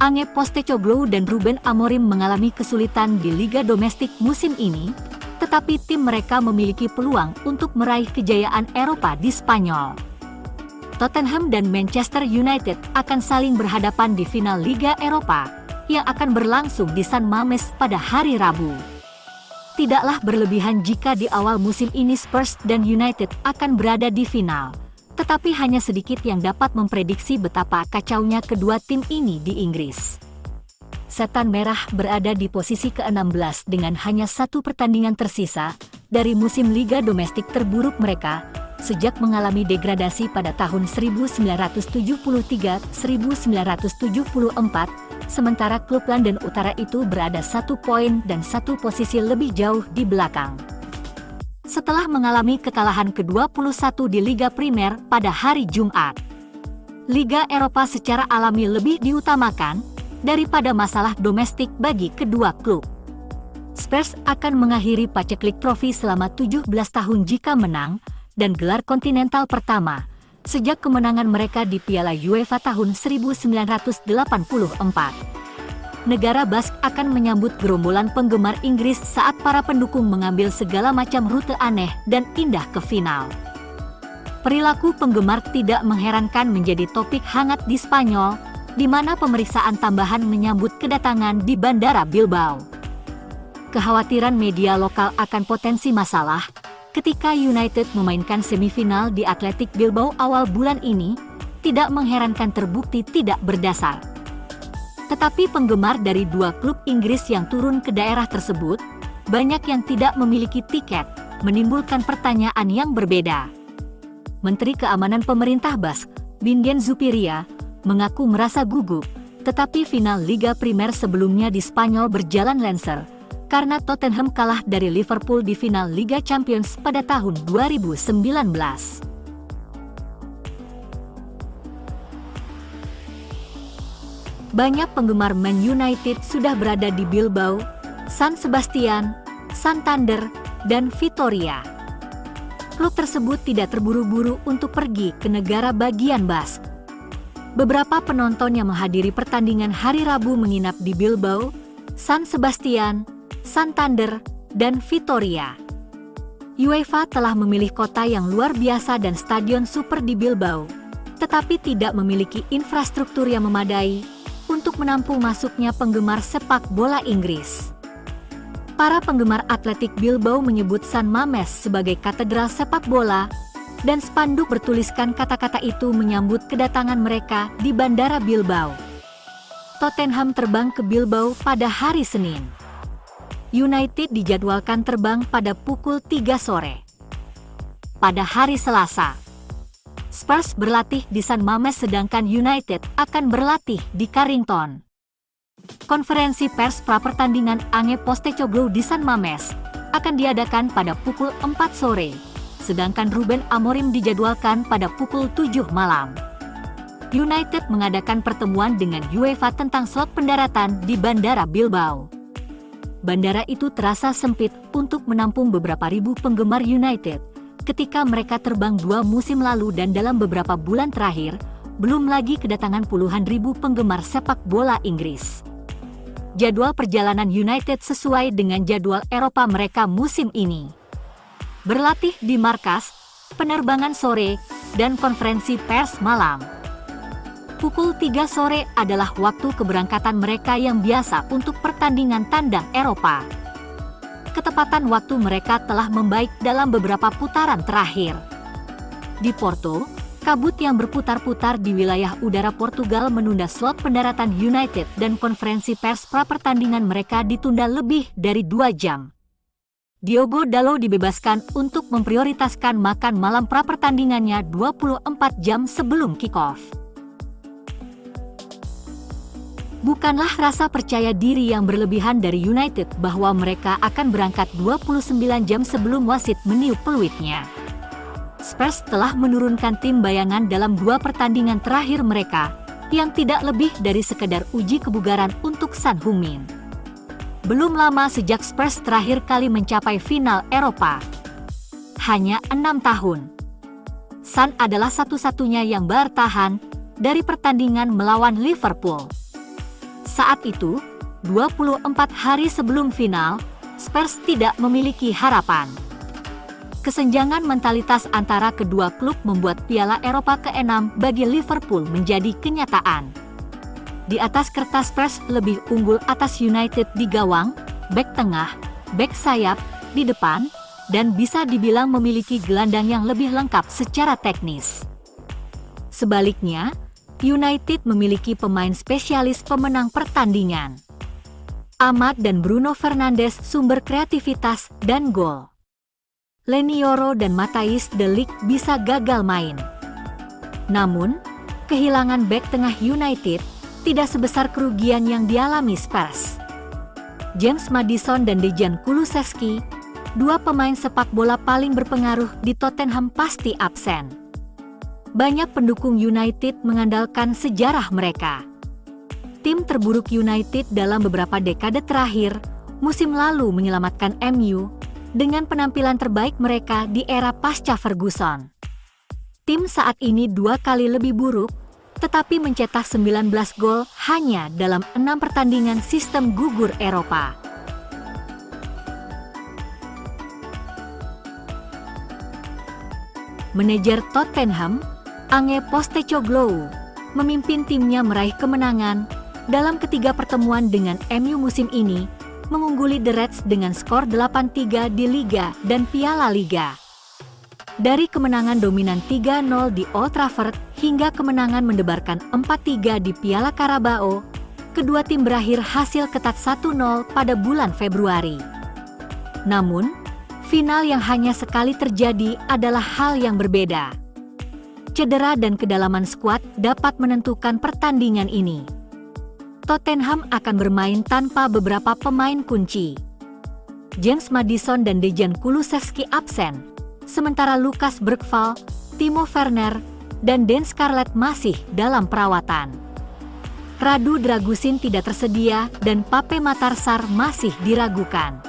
Ange Postecoglou dan Ruben Amorim mengalami kesulitan di liga domestik musim ini, tetapi tim mereka memiliki peluang untuk meraih kejayaan Eropa di Spanyol. Tottenham dan Manchester United akan saling berhadapan di final Liga Eropa yang akan berlangsung di San Mamés pada hari Rabu. Tidaklah berlebihan jika di awal musim ini Spurs dan United akan berada di final. Tetapi hanya sedikit yang dapat memprediksi betapa kacaunya kedua tim ini di Inggris. Setan Merah berada di posisi ke-16 dengan hanya 1 pertandingan tersisa dari musim liga domestik terburuk mereka sejak mengalami degradasi pada tahun 1973-1974, sementara klub London Utara itu berada 1 poin dan 1 posisi lebih jauh di belakang. Setelah mengalami kekalahan ke-21 di Liga Primer pada hari Jumat, Liga Eropa secara alami lebih diutamakan daripada masalah domestik bagi kedua klub. Spurs akan mengakhiri paceklik trofi selama 17 tahun jika menang dan gelar kontinental pertama sejak kemenangan mereka di Piala UEFA tahun 1984. Negara Bask akan menyambut gerombolan penggemar Inggris saat para pendukung mengambil segala macam rute aneh dan indah ke final. Perilaku penggemar tidak mengherankan menjadi topik hangat di Spanyol, di mana pemeriksaan tambahan menyambut kedatangan di Bandara Bilbao. Kekhawatiran media lokal akan potensi masalah ketika United memainkan semifinal di Athletic Bilbao awal bulan ini tidak mengherankan terbukti tidak berdasar. Tetapi penggemar dari 2 klub Inggris yang turun ke daerah tersebut, banyak yang tidak memiliki tiket, menimbulkan pertanyaan yang berbeda. Menteri Keamanan Pemerintah Bask, Bingen Zupiria, mengaku merasa gugup, tetapi final Liga Primer sebelumnya di Spanyol berjalan lancar, karena Tottenham kalah dari Liverpool di final Liga Champions pada tahun 2019. Banyak penggemar Man United sudah berada di Bilbao, San Sebastian, Santander, dan Vitoria. Klub tersebut tidak terburu-buru untuk pergi ke negara bagian Bask. Beberapa penonton yang menghadiri pertandingan hari Rabu menginap di Bilbao, San Sebastian, Santander, dan Vitoria. UEFA telah memilih kota yang luar biasa dan stadion super di Bilbao, tetapi tidak memiliki infrastruktur yang memadai untuk menampung masuknya penggemar sepak bola Inggris. Para penggemar Athletic Bilbao menyebut San Mamés sebagai katedral sepak bola, dan spanduk bertuliskan kata-kata itu menyambut kedatangan mereka di Bandara Bilbao. Tottenham terbang ke Bilbao pada hari Senin. United dijadwalkan terbang pada pukul 3 sore. Pada hari Selasa, Spurs berlatih di San Mamés sedangkan United akan berlatih di Carrington. Konferensi pers pra-pertandingan Ange Postecoglou di San Mamés akan diadakan pada pukul 4 sore, sedangkan Ruben Amorim dijadwalkan pada pukul 7 malam. United mengadakan pertemuan dengan UEFA tentang slot pendaratan di Bandara Bilbao. Bandara itu terasa sempit untuk menampung beberapa ribu penggemar United ketika mereka terbang 2 musim lalu dan dalam beberapa bulan terakhir, belum lagi kedatangan puluhan ribu penggemar sepak bola Inggris. Jadwal perjalanan United sesuai dengan jadwal Eropa mereka musim ini. Berlatih di markas, penerbangan sore, dan konferensi pers malam. Pukul 3 sore adalah waktu keberangkatan mereka yang biasa untuk pertandingan tandang Eropa. Ketepatan waktu mereka telah membaik dalam beberapa putaran terakhir. Di Porto, kabut yang berputar-putar di wilayah udara Portugal menunda slot pendaratan United dan konferensi pers pra-pertandingan mereka ditunda lebih dari 2 jam. Diogo Dalot dibebaskan untuk memprioritaskan makan malam pra-pertandingannya 24 jam sebelum kick-off. Bukanlah rasa percaya diri yang berlebihan dari United bahwa mereka akan berangkat 29 jam sebelum wasit meniup peluitnya. Spurs telah menurunkan tim bayangan dalam 2 pertandingan terakhir mereka, yang tidak lebih dari sekedar uji kebugaran untuk Son Heung-min. Belum lama sejak Spurs terakhir kali mencapai final Eropa. Hanya 6 tahun. Son adalah satu-satunya yang bertahan dari pertandingan melawan Liverpool. Saat itu, 24 hari sebelum final, Spurs tidak memiliki harapan. Kesenjangan mentalitas antara kedua klub membuat Piala Eropa ke-6 bagi Liverpool menjadi kenyataan. Di atas kertas Spurs lebih unggul atas United di gawang, bek tengah, bek sayap, di depan, dan bisa dibilang memiliki gelandang yang lebih lengkap secara teknis. Sebaliknya, United memiliki pemain spesialis pemenang pertandingan. Ahmad dan Bruno Fernandes sumber kreativitas dan gol. Leny Yoro dan Matthijs de Ligt bisa gagal main. Namun, kehilangan bek tengah United tidak sebesar kerugian yang dialami Spurs. James Maddison dan Dejan Kulusevski, dua pemain sepak bola paling berpengaruh di Tottenham, pasti absen. Banyak pendukung United mengandalkan sejarah mereka. Tim terburuk United dalam beberapa dekade terakhir, musim lalu menyelamatkan MU dengan penampilan terbaik mereka di era pasca Ferguson. Tim saat ini 2 kali lebih buruk, tetapi mencetak 19 gol hanya dalam 6 pertandingan sistem gugur Eropa. Manajer Tottenham, Ange Postecoglou, memimpin timnya meraih kemenangan dalam ketiga pertemuan dengan MU musim ini, mengungguli The Reds dengan skor 8-3 di Liga dan Piala Liga. Dari kemenangan dominan 3-0 di Old Trafford hingga kemenangan mendebarkan 4-3 di Piala Carabao, kedua tim berakhir hasil ketat 1-0 pada bulan Februari. Namun, final yang hanya sekali terjadi adalah hal yang berbeda. Cedera dan kedalaman skuad dapat menentukan pertandingan ini. Tottenham akan bermain tanpa beberapa pemain kunci. James Maddison dan Dejan Kulusevski absen, sementara Lucas Bergvall, Timo Werner, dan Dan Scarlett masih dalam perawatan. Radu Dragusin tidak tersedia dan Pape Matar Sarr masih diragukan.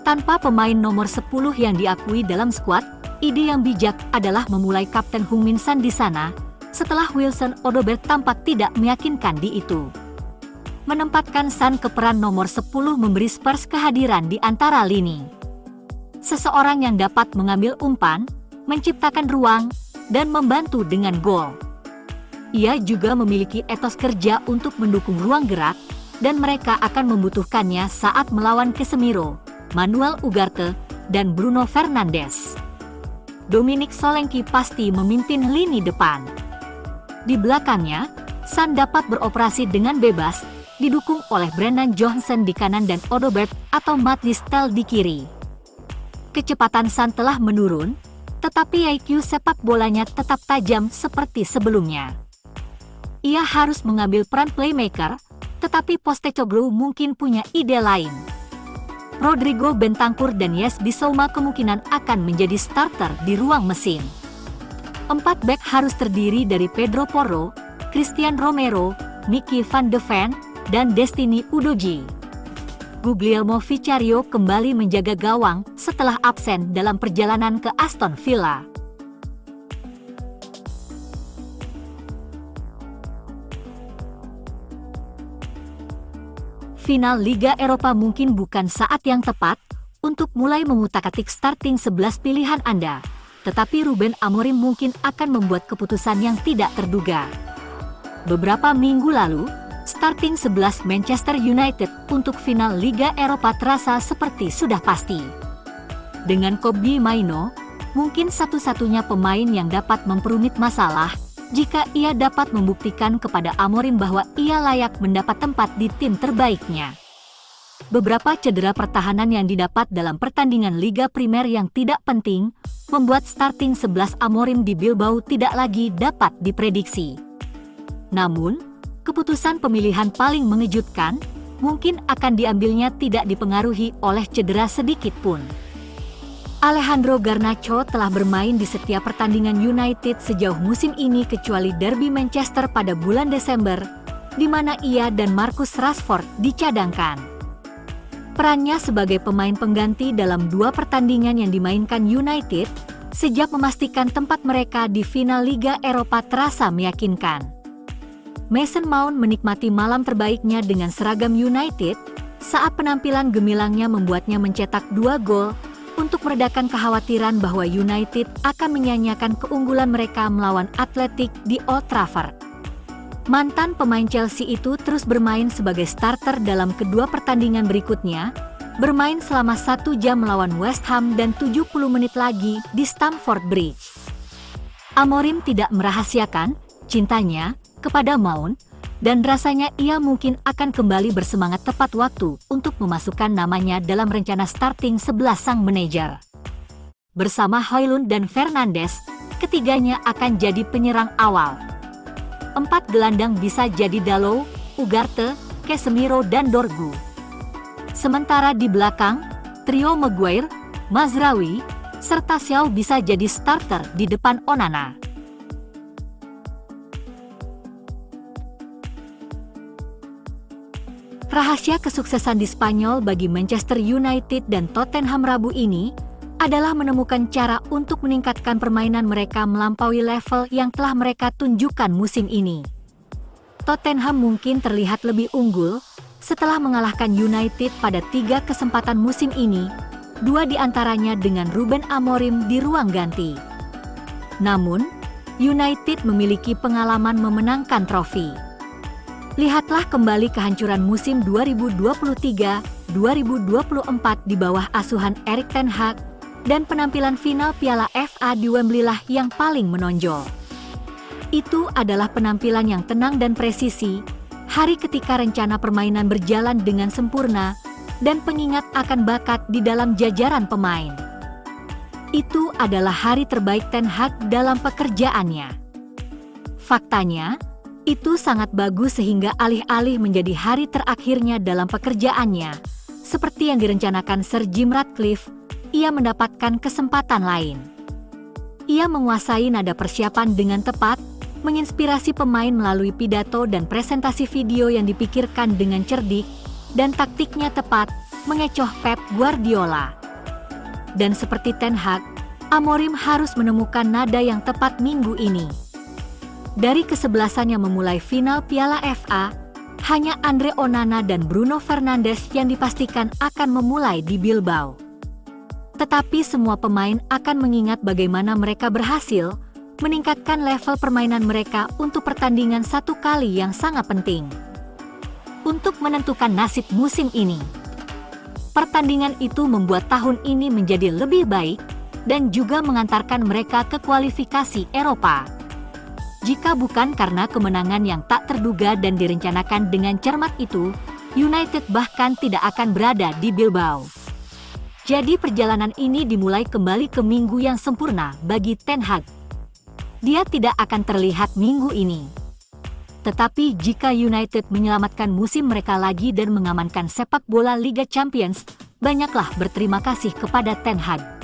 Tanpa pemain nomor 10 yang diakui dalam skuad, ide yang bijak adalah memulai Kapten Heung-min Son di sana, setelah Wilson Odobert tampak tidak meyakinkan di itu. Menempatkan Son ke peran nomor 10 memberi Spurs kehadiran di antara lini. Seseorang yang dapat mengambil umpan, menciptakan ruang, dan membantu dengan gol. Ia juga memiliki etos kerja untuk mendukung ruang gerak, dan mereka akan membutuhkannya saat melawan Casemiro, Manuel Ugarte, dan Bruno Fernandes. Dominic Solanke pasti memimpin lini depan. Di belakangnya, Son dapat beroperasi dengan bebas, didukung oleh Brennan Johnson di kanan dan Odobert atau Mathys Tel di kiri. Kecepatan Son telah menurun, tetapi IQ sepak bolanya tetap tajam seperti sebelumnya. Ia harus mengambil peran playmaker, tetapi Postecoglou mungkin punya ide lain. Rodrigo Bentancur dan Yes Bissouma kemungkinan akan menjadi starter di ruang mesin. 4 bek harus terdiri dari Pedro Porro, Christian Romero, Mickey van de Ven, dan Destiny Udogie. Guglielmo Vicario kembali menjaga gawang setelah absen dalam perjalanan ke Aston Villa. Final Liga Eropa mungkin bukan saat yang tepat untuk mulai mengutak-atik starting 11 pilihan Anda, tetapi Ruben Amorim mungkin akan membuat keputusan yang tidak terduga. Beberapa minggu lalu, starting 11 Manchester United untuk final Liga Eropa terasa seperti sudah pasti. Dengan Kobbie Mainoo, mungkin satu-satunya pemain yang dapat memperumit masalah jika ia dapat membuktikan kepada Amorim bahwa ia layak mendapat tempat di tim terbaiknya. Beberapa cedera pertahanan yang didapat dalam pertandingan Liga Primer yang tidak penting membuat starting 11 Amorim di Bilbao tidak lagi dapat diprediksi. Namun, keputusan pemilihan paling mengejutkan mungkin akan diambilnya tidak dipengaruhi oleh cedera sedikit pun. Alejandro Garnacho telah bermain di setiap pertandingan United sejauh musim ini kecuali derby Manchester pada bulan Desember, di mana ia dan Marcus Rashford dicadangkan. Perannya sebagai pemain pengganti dalam 2 pertandingan yang dimainkan United sejak memastikan tempat mereka di final Liga Eropa terasa meyakinkan. Mason Mount menikmati malam terbaiknya dengan seragam United saat penampilan gemilangnya membuatnya mencetak 2 gol untuk meredakan kekhawatiran bahwa United akan menyanyiakan keunggulan mereka melawan Athletic di Old Trafford. Mantan pemain Chelsea itu terus bermain sebagai starter dalam kedua pertandingan berikutnya, bermain selama 1 jam melawan West Ham dan 70 menit lagi di Stamford Bridge. Amorim tidak merahasiakan cintanya kepada Mount, dan rasanya ia mungkin akan kembali bersemangat tepat waktu untuk memasukkan namanya dalam rencana starting 11 sang manajer. Bersama Højlund dan Fernandes, ketiganya akan jadi penyerang awal. 4 gelandang bisa jadi Dalot, Ugarte, Casemiro dan Dorgu. Sementara di belakang, trio Maguire, Mazraoui, serta Xiao bisa jadi starter di depan Onana. Rahasia kesuksesan di Spanyol bagi Manchester United dan Tottenham Rabu ini adalah menemukan cara untuk meningkatkan permainan mereka melampaui level yang telah mereka tunjukkan musim ini. Tottenham mungkin terlihat lebih unggul setelah mengalahkan United pada 3 kesempatan musim ini, 2 diantaranya dengan Ruben Amorim di ruang ganti. Namun, United memiliki pengalaman memenangkan trofi. Lihatlah kembali kehancuran musim 2023-2024 di bawah asuhan Erik ten Hag, dan penampilan final Piala FA di Wembley lah yang paling menonjol. Itu adalah penampilan yang tenang dan presisi, hari ketika rencana permainan berjalan dengan sempurna, dan pengingat akan bakat di dalam jajaran pemain. Itu adalah hari terbaik Ten Hag dalam pekerjaannya. Faktanya, itu sangat bagus sehingga alih-alih menjadi hari terakhirnya dalam pekerjaannya, seperti yang direncanakan Sir Jim Ratcliffe, ia mendapatkan kesempatan lain. Ia menguasai nada persiapan dengan tepat, menginspirasi pemain melalui pidato dan presentasi video yang dipikirkan dengan cerdik, dan taktiknya tepat, mengecoh Pep Guardiola. Dan seperti Ten Hag, Amorim harus menemukan nada yang tepat minggu ini. Dari kesebelasan yang memulai final Piala FA, hanya Andre Onana dan Bruno Fernandes yang dipastikan akan memulai di Bilbao. Tetapi semua pemain akan mengingat bagaimana mereka berhasil meningkatkan level permainan mereka untuk pertandingan 1 kali yang sangat penting untuk menentukan nasib musim ini. Pertandingan itu membuat tahun ini menjadi lebih baik dan juga mengantarkan mereka ke kualifikasi Eropa. Jika bukan karena kemenangan yang tak terduga dan direncanakan dengan cermat itu, United bahkan tidak akan berada di Bilbao. Jadi perjalanan ini dimulai kembali ke minggu yang sempurna bagi Ten Hag. Dia tidak akan terlihat minggu ini. Tetapi jika United menyelamatkan musim mereka lagi dan mengamankan sepak bola Liga Champions, banyaklah berterima kasih kepada Ten Hag.